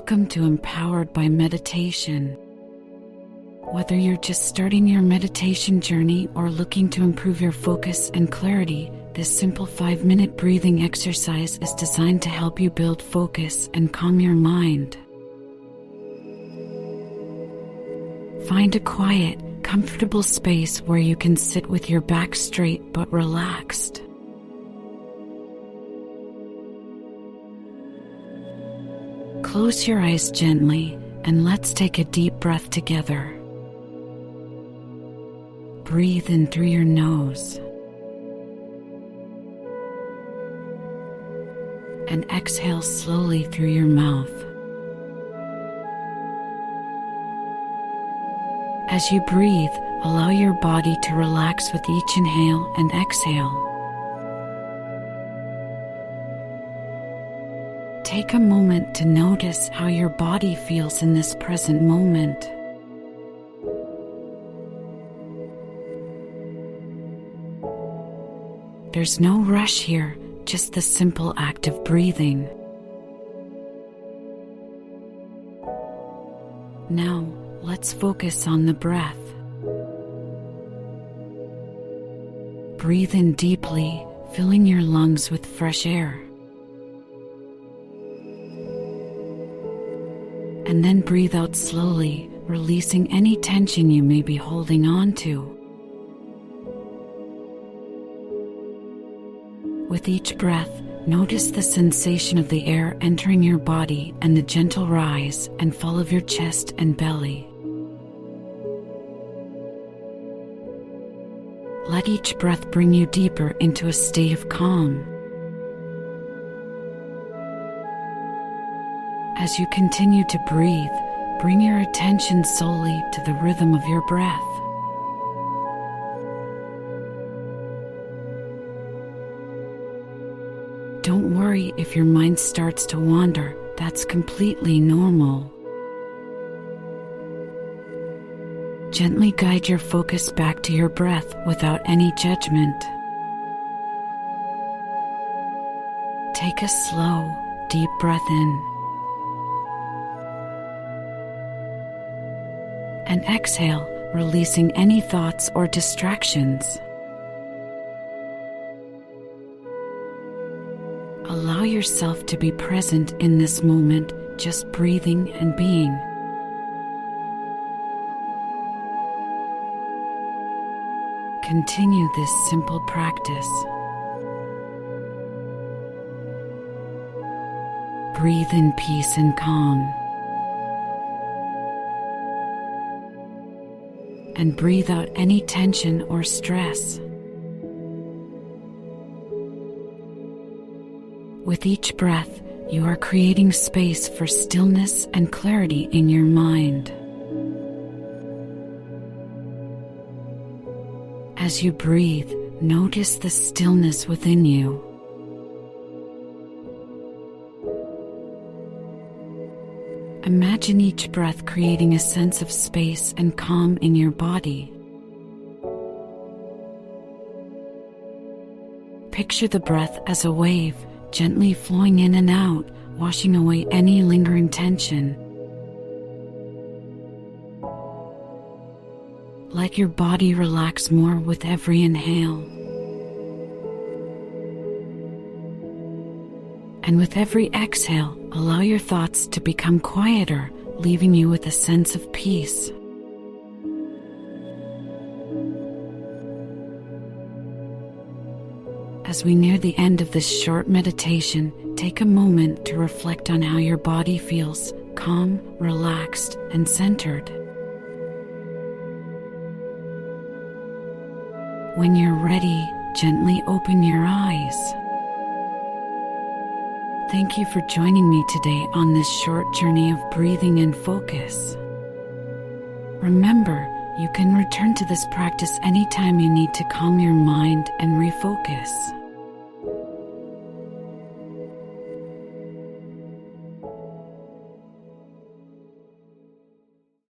Welcome to Empowered by Meditation. Whether you're just starting your meditation journey or looking to improve your focus and clarity, this simple 5-minute breathing exercise is designed to help you build focus and calm your mind. Find a quiet, comfortable space where you can sit with your back straight but relaxed. Close your eyes gently and let's take a deep breath together. Breathe in through your nose and exhale slowly through your mouth. As you breathe, allow your body to relax with each inhale and exhale. Take a moment to notice how your body feels in this present moment. There's no rush here, just the simple act of breathing. Now, let's focus on the breath. Breathe in deeply, filling your lungs with fresh air. And then breathe out slowly, releasing any tension you may be holding on to. With each breath, notice the sensation of the air entering your body and the gentle rise and fall of your chest and belly. Let each breath bring you deeper into a state of calm. As you continue to breathe, bring your attention solely to the rhythm of your breath. Don't worry if your mind starts to wander, that's completely normal. Gently guide your focus back to your breath without any judgment. Take a slow, deep breath in. And exhale, releasing any thoughts or distractions. Allow yourself to be present in this moment, just breathing and being. Continue this simple practice. Breathe in peace and calm. And breathe out any tension or stress. With each breath, you are creating space for stillness and clarity in your mind. As you breathe, notice the stillness within you. Imagine each breath creating a sense of space and calm in your body. Picture the breath as a wave, gently flowing in and out, washing away any lingering tension. Let your body relax more with every inhale. And with every exhale, allow your thoughts to become quieter, leaving you with a sense of peace. As we near the end of this short meditation, take a moment to reflect on how your body feels, calm, relaxed, and centered. When you're ready, gently open your eyes. Thank you for joining me today on this short journey of breathing and focus. Remember, you can return to this practice anytime you need to calm your mind and refocus.